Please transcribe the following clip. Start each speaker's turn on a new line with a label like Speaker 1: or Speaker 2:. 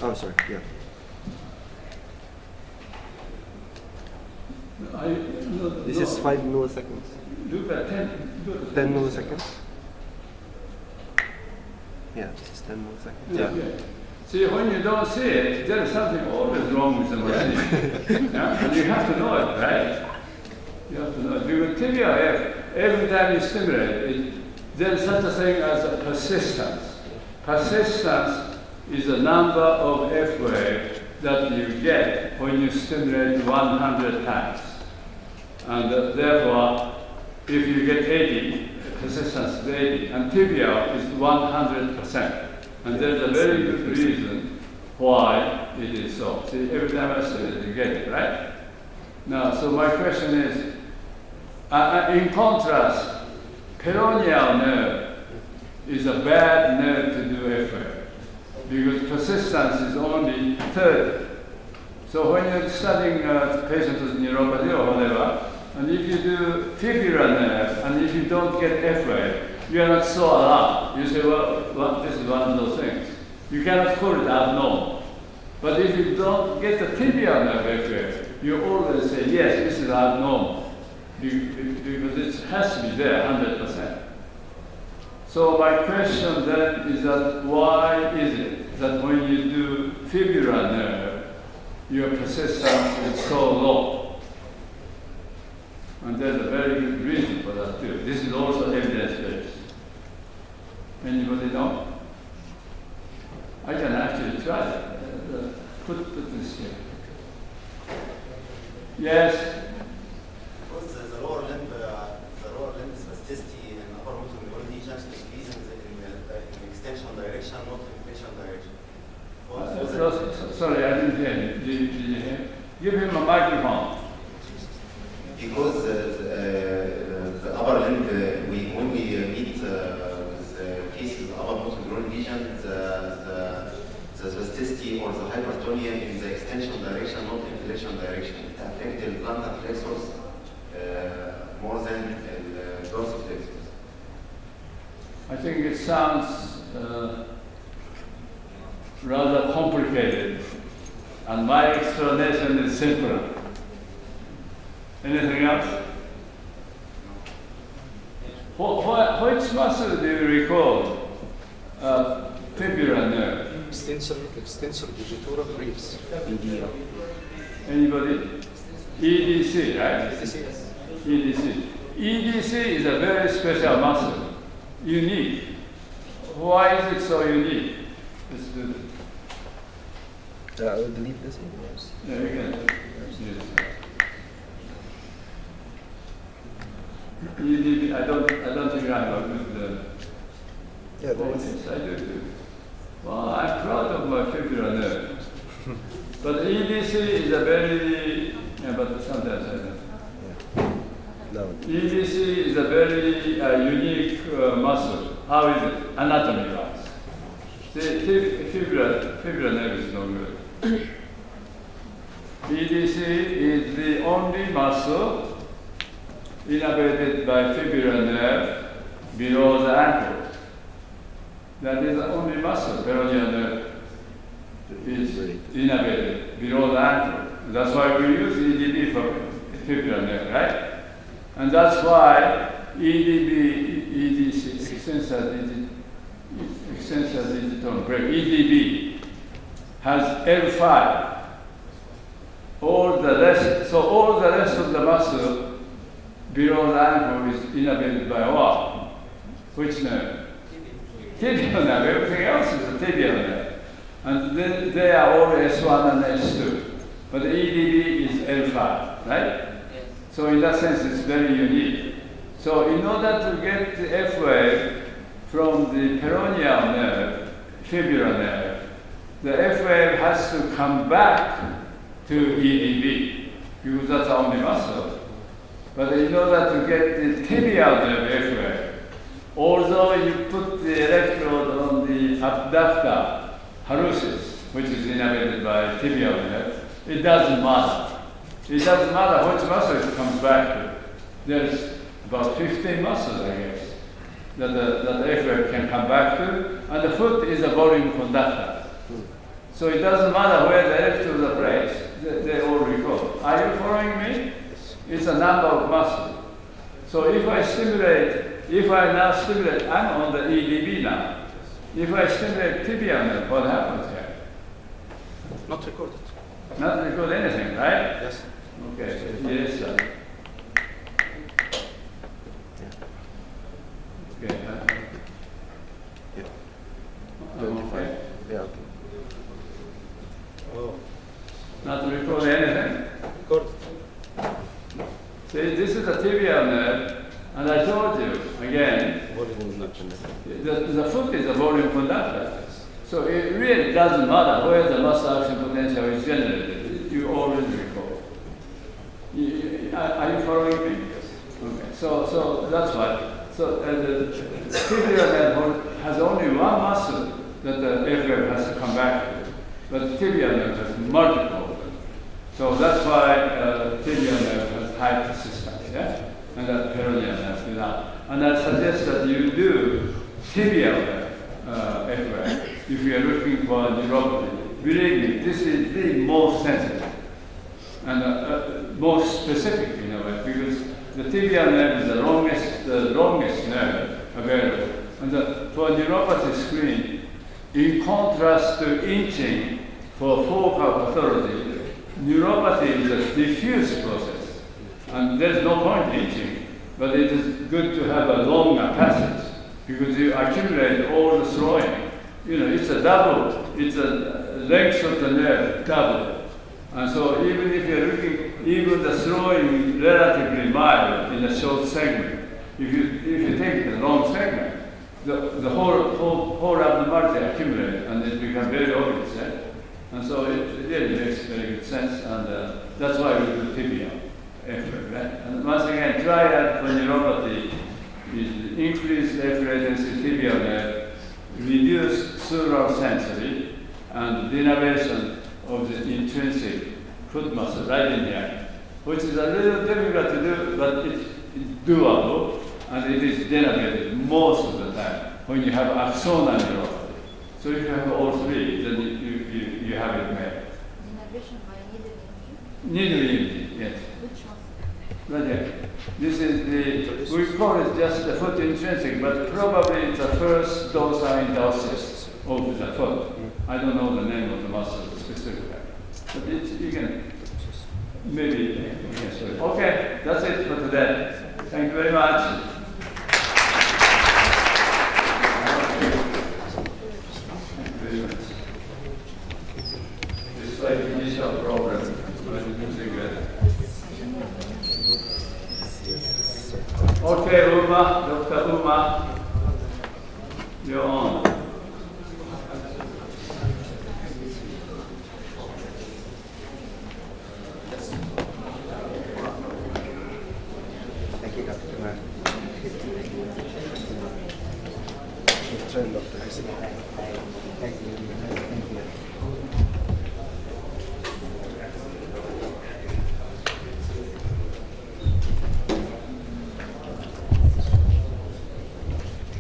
Speaker 1: Oh, sorry. Yeah. This is 5 milliseconds.
Speaker 2: Look at
Speaker 1: 10 milliseconds. Yeah, this is 10 milliseconds.
Speaker 2: Yeah. See, when you don't see it, there is something always wrong with the machine. Yeah? And you have to know it, right? You have to know it. Because tibia, every time you stimulate it, there is such a thing as a persistence. Persistence is the number of F wave that you get when you stimulate 100 times. And therefore, if you get 80, persistence is 80, and tibia is 100%. And there's a very good reason why it is so. See, every time I stimulate, you get it, right? Now, so my question is, in contrast, peroneal nerve is a bad nerve to do F wave because persistence is only 30. So when you're studying patients with neuropathy or whatever, and if you do fibular nerve, and if you don't get F wave, you are not so alarmed. You say, well, this is one of those things. You cannot call it abnormal. But if you don't get the tibial nerve F wave, you always say, yes, this is abnormal, because it has to be there 100%. So my question then is that why is it that when you do fibular nerve, your persistence is so low? And there's a very good reason for that too. This is also evidence-based. Anybody know? I can actually try it. Put this here. Yes?
Speaker 3: Because the lower limb spasticity and upper motor neuron lesion is increasing in extension direction, not in inflation direction.
Speaker 2: Sorry, I didn't hear you. Did you hear? Give him a microphone.
Speaker 3: Because the upper limb, when we meet with cases of upper motor neuron lesion, the spasticity or the hypertonia in the extension direction, not inflation direction, it affects the plantar flexors more than the dorsiflexors.
Speaker 2: I think it sounds rather complicated, and my explanation is simpler. Anything else? Which muscle do you recall? Fibular nerve.
Speaker 4: Extensor digitorum brevis.
Speaker 2: Anybody? EDC, right? EDC. EDC is a very special muscle. Unique. Why is it so unique? Let's do it.
Speaker 1: I will delete this.
Speaker 2: Yeah, you can. Yes. EDC, I don't think I have a good.
Speaker 1: Yeah, there is.
Speaker 2: Yes, I do. Well, I'm proud of my fibular nerve. But EDC is a very, but sometimes I don't.
Speaker 1: No.
Speaker 2: EDC is a very unique muscle. How is it? Anatomy-wise. The fibular nerve is no good. EDC is the only muscle innervated by fibular nerve below the ankle. That is the only muscle, peroneal nerve, is innervated below the ankle. That's why we use EDB for fibular nerve, right? And that's why EDB, EDC, extensor digitorum brevis, EDB, has L5. All the rest of the muscle below the ankle is innervated by what? Which nerve? Tibial nerve. Everything else is a tibial nerve. And then they are all S1 and S2. But the EDB is L5, right? So in that sense, it's very unique. So in order to get the F wave from the peroneal nerve, fibular nerve, the F wave has to come back to EDB, because that's the only muscle. But in order to get the tibial nerve F wave, although you put the electrode on the abductor, hallucis, which is innervated by tibial nerve, it doesn't matter. It doesn't matter which muscle it comes back to. There's about 15 muscles, I guess, that the F wave can come back to, and the foot is a volume conductor. So it doesn't matter where the electrodes are placed, they all recover. Are you following me? It's a number of muscles. So if I now stimulate, I'm on the EDB now. If I stimulate tibia nerve, what happens here?
Speaker 4: Not recorded.
Speaker 2: Not record anything, right?
Speaker 4: Yes.
Speaker 2: Okay, yes, sir. Okay,
Speaker 1: Yeah.
Speaker 2: okay.
Speaker 1: Yeah, okay.
Speaker 4: Oh,
Speaker 2: Not to record anything.
Speaker 4: recorded.
Speaker 2: See, this is the tibial nerve, and I told you, again,
Speaker 4: Volume not connected.
Speaker 2: the foot is a volume conductor. So it really doesn't matter where the muscle action potential is generated. You always record. Are you following me? Okay. So that's why. So the tibial nerve has only one muscle that the FF has to come back to, but the tibial nerve has multiple. So that's why tibial nerve has high persistence, yeah? And that peroneal nerve without. And I suggest that you do tibial nerve FF if you are looking for neuropathy. Believe me, this is the most sensitive and most specific in a way, because the tibial nerve is the longest nerve available. And for neuropathy screen, in contrast to inching for focal pathology, neuropathy is a diffuse process. And there's no point in inching, but it is good to have a longer passage because you accumulate all the throwing. You know, it's a double, it's a length of the nerve double. And so even if you're looking, even the throwing relatively mild in a short segment, if you take the long segment, the whole abnormality accumulates and it becomes very obvious. Eh? And so it really makes very good sense, and that's why we do tibia effort. Right? And once again, triad for neuropathy is increased F latency tibial nerve, reduced sural sensory, and denervation of the intrinsic foot muscle right in here, which is a little difficult to do, but it's doable, and it is denervated most of the time when you have axonal neuropathy. So if you have all three, then you have it made.
Speaker 5: Denervation by needle imaging?
Speaker 2: Needle imaging, yes.
Speaker 5: Which one?
Speaker 2: Right here. This is we call it just the foot intrinsic, but probably it's the first dorsal indulsus of the foot. I don't know the name of the muscle specifically. But you can maybe, yes. Okay, that's it for today. Thank you very much. It's like initial problem. Okay, Uma, Dr. Uma, you're on.
Speaker 1: Thank you, Dr. Kumar. Train Dr. Hassan.